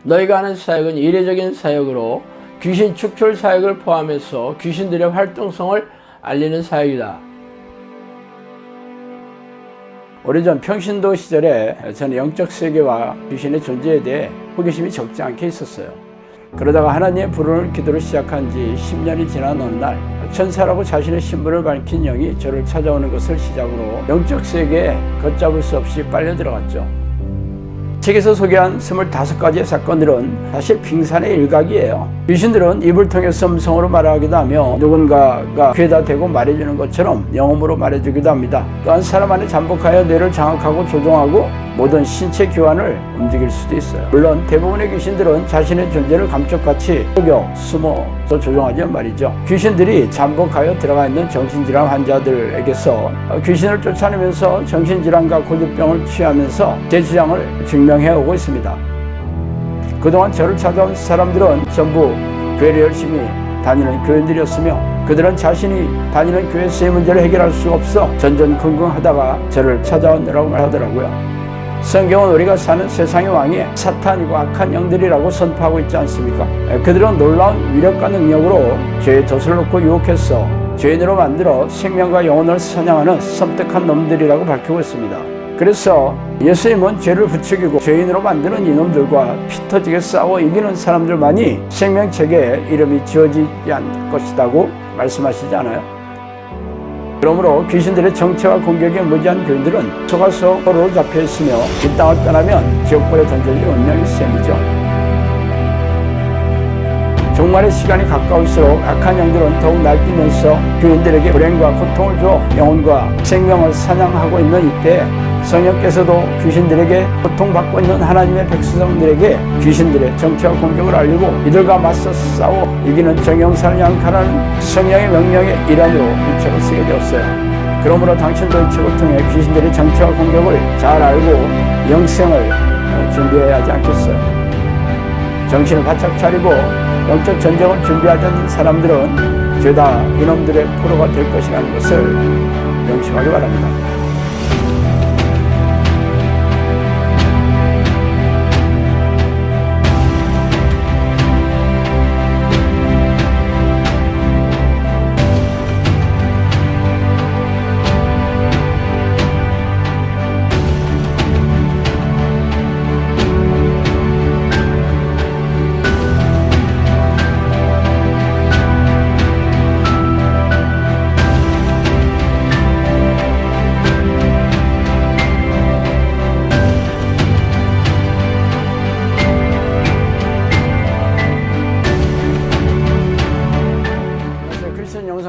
너희가 하는 사역은 이례적인 사역으로 귀신 축출 사역을 포함해서 귀신들의 활동성을 알리는 사역이다. 오래전 평신도 시절에 저는 영적 세계와 귀신의 존재에 대해 호기심이 적지 않게 있었어요. 그러다가 하나님의 부르는 기도를 시작한 지 10년이 지난 어느 날 천사라고 자신의 신분을 밝힌 영이 저를 찾아오는 것을 시작으로 영적 세계에 걷잡을 수 없이 빨려 들어갔죠. 책에서 소개한 25가지의 사건들은 사실 빙산의 일각이에요. 귀신들은 입을 통해서 음성으로 말하기도 하며 누군가가 귀에다 대고 말해주는 것처럼 영음으로 말해주기도 합니다. 또한 사람 안에 잠복하여 뇌를 장악하고 조종하고 모든 신체 기관을 움직일 수도 있어요. 물론 대부분의 귀신들은 자신의 존재를 감쪽같이 속여 숨어서 조종하지만 말이죠. 귀신들이 잠복하여 들어가 있는 정신질환 환자들에게서 귀신을 쫓아내면서 정신질환과 고질병을 취하면서 제 주장을 증명해오고 있습니다. 그동안 저를 찾아온 사람들은 전부 교회를 열심히 다니는 교인들이었으며 그들은 자신이 다니는 교회에서의 문제를 해결할 수 없어 전전긍긍하다가 저를 찾아오느라고 말하더라고요. 성경은 우리가 사는 세상의 왕이 사탄이고 악한 영들이라고 선포하고 있지 않습니까? 그들은 놀라운 위력과 능력으로 죄의 덫을 놓고 유혹해서 죄인으로 만들어 생명과 영혼을 사냥하는 섬뜩한 놈들이라고 밝히고 있습니다. 그래서 예수님은 죄를 부추기고 죄인으로 만드는 이놈들과 피 터지게 싸워 이기는 사람들만이 생명책에 이름이 지어지지 않을 것이라고 말씀하시지 않아요? 그러므로 귀신들의 정체와 공격에 무지한 교인들은 속아서 포로로 잡혀있으며 이 땅을 떠나면 지옥불에 던져질 운명이 셈이죠. 종말의 시간이 가까울수록 악한 영들은 더욱 날뛰면서 교인들에게 불행과 고통을 줘 영혼과 생명을 사냥하고 있는 이때 성령께서도 귀신들에게 고통받고 있는 하나님의 백성들에게 귀신들의 정체와 공격을 알리고 이들과 맞서 싸워 이기는 정형사를 양칼하는 성령의 명령의 일환으로 이 책을 쓰게 되었어요. 그러므로 당신도 이 책을 통해 귀신들의 정체와 공격을 잘 알고 영생을 준비해야 하지 않겠어요? 정신을 바짝 차리고 영적 전쟁을 준비하지 않는 사람들은 죄다 이놈들의 포로가 될 것이라는 것을 명심하기 바랍니다.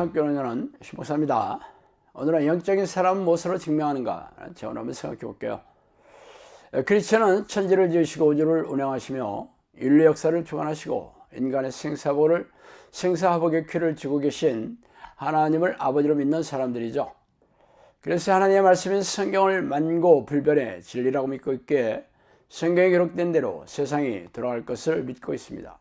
영상교훈은 신목사입니다. 오늘은 영적인 사람은 무엇으로 증명하는가 제언을 한번 생각해 볼게요. 크리스천은 천지를 지으시고 우주를 운행하시며 인류 역사를 주관하시고 인간의 생사화복의 퀴를 쥐고 계신 하나님을 아버지로 믿는 사람들이죠. 그래서 하나님의 말씀인 성경을 만고 불변의 진리라고 믿고 있기에 성경에 기록된 대로 세상이 돌아갈 것을 믿고 있습니다.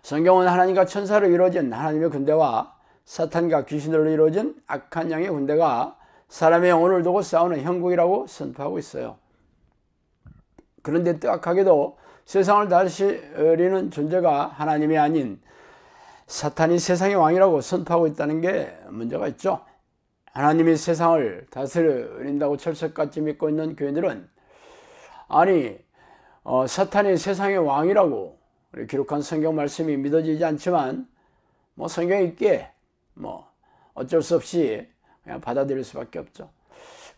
성경은 하나님과 천사로 이루어진 하나님의 군대와 사탄과 귀신들로 이루어진 악한 영의 군대가 사람의 영혼을 두고 싸우는 형국이라고 선포하고 있어요. 그런데 뜻밖하게도 세상을 다스리는 존재가 하나님이 아닌 사탄이 세상의 왕이라고 선포하고 있다는 게 문제가 있죠. 하나님이 세상을 다스린다고 철석같이 믿고 있는 교인들은 아니 사탄이 세상의 왕이라고 기록한 성경 말씀이 믿어지지 않지만 성경에 있기에 어쩔 수 없이 그냥 받아들일 수밖에 없죠.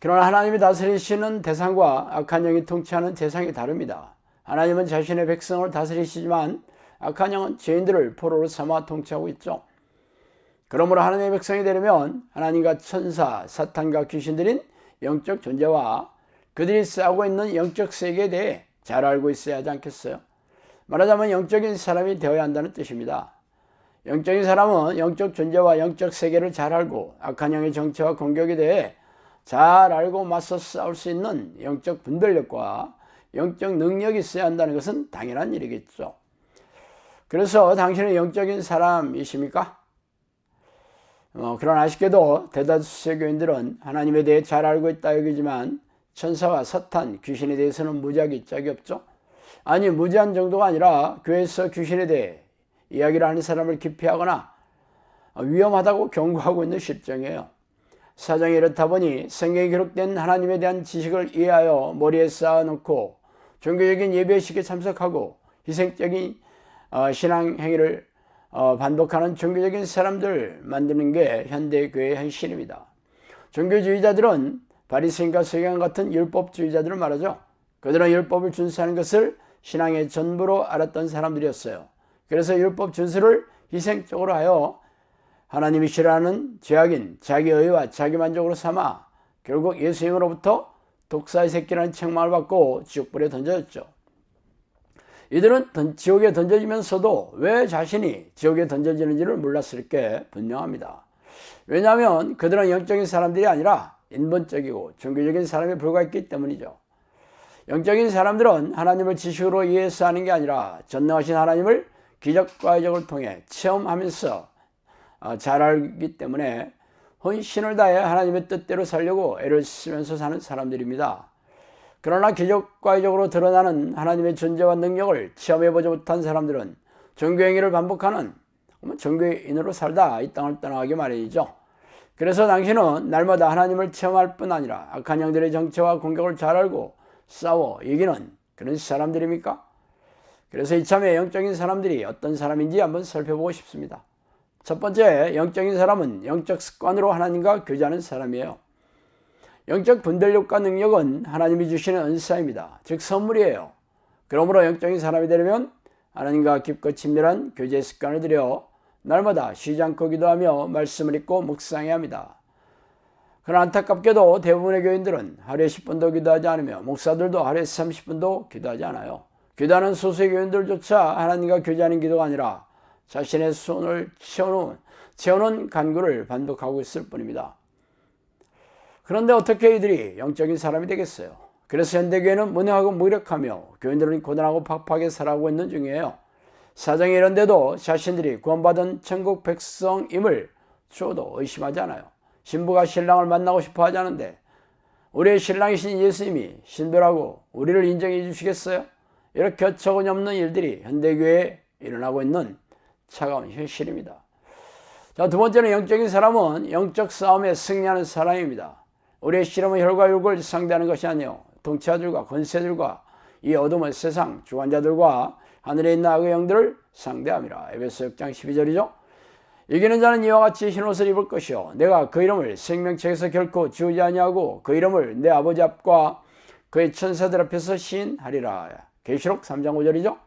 그러나 하나님이 다스리시는 대상과 악한 영이 통치하는 대상이 다릅니다. 하나님은 자신의 백성을 다스리시지만 악한 영은 죄인들을 포로로 삼아 통치하고 있죠. 그러므로 하나님의 백성이 되려면 하나님과 천사, 사탄과 귀신들인 영적 존재와 그들이 싸우고 있는 영적 세계에 대해 잘 알고 있어야 하지 않겠어요? 말하자면 영적인 사람이 되어야 한다는 뜻입니다. 영적인 사람은 영적 존재와 영적 세계를 잘 알고 악한 영의 정체와 공격에 대해 잘 알고 맞서 싸울 수 있는 영적 분별력과 영적 능력이 있어야 한다는 것은 당연한 일이겠죠. 그래서 당신은 영적인 사람이십니까? 그러나 아쉽게도 대다수의 교인들은 하나님에 대해 잘 알고 있다 여기지만 천사와 사탄, 귀신에 대해서는 무지하게 짝이 없죠. 아니 무지한 정도가 아니라 교회에서 귀신에 대해 이야기를 하는 사람을 기피하거나 위험하다고 경고하고 있는 실정이에요. 사정이 이렇다 보니 성경에 기록된 하나님에 대한 지식을 이해하여 머리에 쌓아놓고 종교적인 예배식에 참석하고 희생적인 신앙 행위를 반복하는 종교적인 사람들 만드는 게 현대교회의 현실입니다. 종교주의자들은 바리새인과 서기관 같은 율법주의자들을 말하죠. 그들은 율법을 준수하는 것을 신앙의 전부로 알았던 사람들이었어요. 그래서 율법 준수를 희생적으로 하여 하나님이 싫어하는 죄악인 자기 의와 자기 만족으로 삼아 결국 예수님으로부터 독사의 새끼라는 책망을 받고 지옥불에 던져졌죠. 이들은 지옥에 던져지면서도 왜 자신이 지옥에 던져지는지를 몰랐을 게 분명합니다. 왜냐하면 그들은 영적인 사람들이 아니라 인본적이고 종교적인 사람에 불과했기 때문이죠. 영적인 사람들은 하나님을 지식으로 이해해서 하는 게 아니라 전능하신 하나님을 기적과적을 통해 체험하면서 잘 알기 때문에 헌신을 다해 하나님의 뜻대로 살려고 애를 쓰면서 사는 사람들입니다. 그러나 기적과적으로 드러나는 하나님의 존재와 능력을 체험해보지 못한 사람들은 종교행위를 반복하는 종교인으로 살다 이 땅을 떠나가기 마련이죠. 그래서 당신은 날마다 하나님을 체험할 뿐 아니라 악한 영들의 정체와 공격을 잘 알고 싸워 이기는 그런 사람들입니까? 그래서 이참에 영적인 사람들이 어떤 사람인지 한번 살펴보고 싶습니다. 첫 번째, 영적인 사람은 영적 습관으로 하나님과 교제하는 사람이에요. 영적 분별력과 능력은 하나님이 주시는 은사입니다. 즉 선물이에요. 그러므로 영적인 사람이 되려면 하나님과 깊고 친밀한 교제 습관을 들여 날마다 쉬지 않고 기도하며 말씀을 읽고 묵상해야 합니다. 그러나 안타깝게도 대부분의 교인들은 하루에 10분도 기도하지 않으며 목사들도 하루에 30분도 기도하지 않아요. 기도하는 소수의 교인들조차 하나님과 교제하는 기도가 아니라 자신의 손을 채우는 간구를 반복하고 있을 뿐입니다. 그런데 어떻게 이들이 영적인 사람이 되겠어요? 그래서 현대교회는 무능하고 무력하며 교인들은 고단하고 팍팍하게 살아가고 있는 중이에요. 사정이 이런데도 자신들이 구원받은 천국 백성임을 주어도 의심하지 않아요. 신부가 신랑을 만나고 싶어 하지 않은데 우리의 신랑이신 예수님이 신부라고 우리를 인정해 주시겠어요? 이렇게 어처구니없는 일들이 현대교회에 일어나고 있는 차가운 현실입니다. 자, 두 번째는 영적인 사람은 영적 싸움에 승리하는 사람입니다. 우리의 씨름은 혈과 육을 상대하는 것이 아니요 통치자들과 권세들과 이 어둠의 세상 주관자들과 하늘에 있는 악의 영들을 상대함이라. 에베소 6장 12절이죠. 이기는 자는 이와 같이 흰옷을 입을 것이요 내가 그 이름을 생명책에서 결코 지우지 아니하고 그 이름을 내 아버지 앞과 그의 천사들 앞에서 시인하리라. 계시록 3장 5절이죠.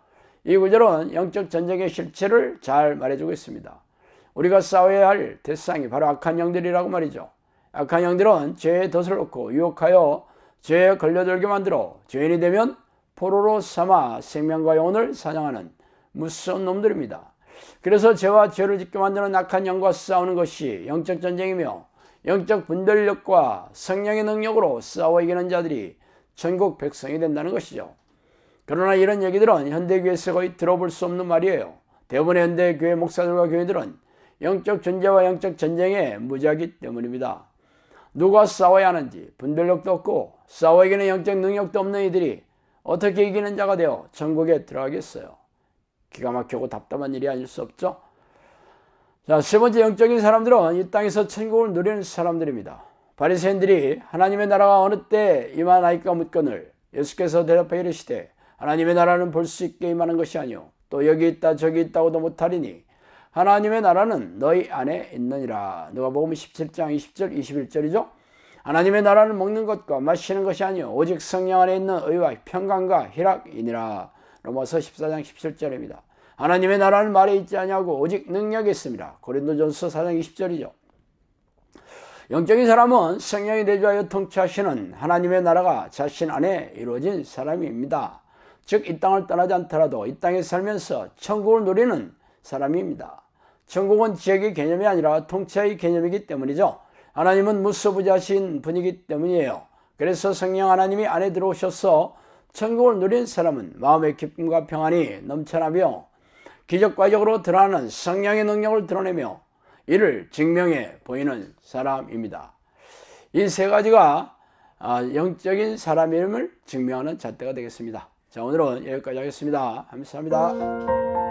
이 구절은 영적 전쟁의 실체를 잘 말해주고 있습니다. 우리가 싸워야 할 대상이 바로 악한 영들이라고 말이죠. 악한 영들은 죄의 덫을 놓고 유혹하여 죄에 걸려들게 만들어 죄인이 되면 포로로 삼아 생명과 영혼을 사냥하는 무서운 놈들입니다. 그래서 죄와 죄를 짓게 만드는 악한 영과 싸우는 것이 영적 전쟁이며 영적 분별력과 성령의 능력으로 싸워 이기는 자들이 천국 백성이 된다는 것이죠. 그러나 이런 얘기들은 현대교회에서 거의 들어볼 수 없는 말이에요. 대부분의 현대교회 목사들과 교회들은 영적 존재와 영적 전쟁에 무지하기 때문입니다. 누가 싸워야 하는지 분별력도 없고 싸워 이기는 영적 능력도 없는 이들이 어떻게 이기는 자가 되어 천국에 들어가겠어요? 기가 막히고 답답한 일이 아닐 수 없죠. 자, 세 번째 영적인 사람들은 이 땅에서 천국을 누리는 사람들입니다. 바리새인들이 하나님의 나라가 어느 때 임하나이까 묻거늘 예수께서 대답하여 이르시되 하나님의 나라는 볼 수 있게 임하는 것이 아니요 또 여기 있다 저기 있다고도 못하리니 하나님의 나라는 너희 안에 있느니라. 누가복음 17장 20절 21절이죠. 하나님의 나라는 먹는 것과 마시는 것이 아니요 오직 성령 안에 있는 의와 평강과 희락이니라. 로마서 14장 17절입니다. 하나님의 나라는 말에 있지 아니하고 오직 능력에 있습니다. 고린도전서 4장 20절이죠. 영적인 사람은 성령이 내주하여 통치하시는 하나님의 나라가 자신 안에 이루어진 사람입니다. 즉 이 땅을 떠나지 않더라도 이 땅에 살면서 천국을 누리는 사람입니다. 천국은 지역의 개념이 아니라 통치의 개념이기 때문이죠. 하나님은 무소부지하신 분이기 때문이에요. 그래서 성령 하나님이 안에 들어오셔서 천국을 누린 사람은 마음의 기쁨과 평안이 넘쳐나며 기적과적으로 드러나는 성령의 능력을 드러내며 이를 증명해 보이는 사람입니다. 이 세 가지가 영적인 사람임을 증명하는 잣대가 되겠습니다. 자, 오늘은 여기까지 하겠습니다. 감사합니다.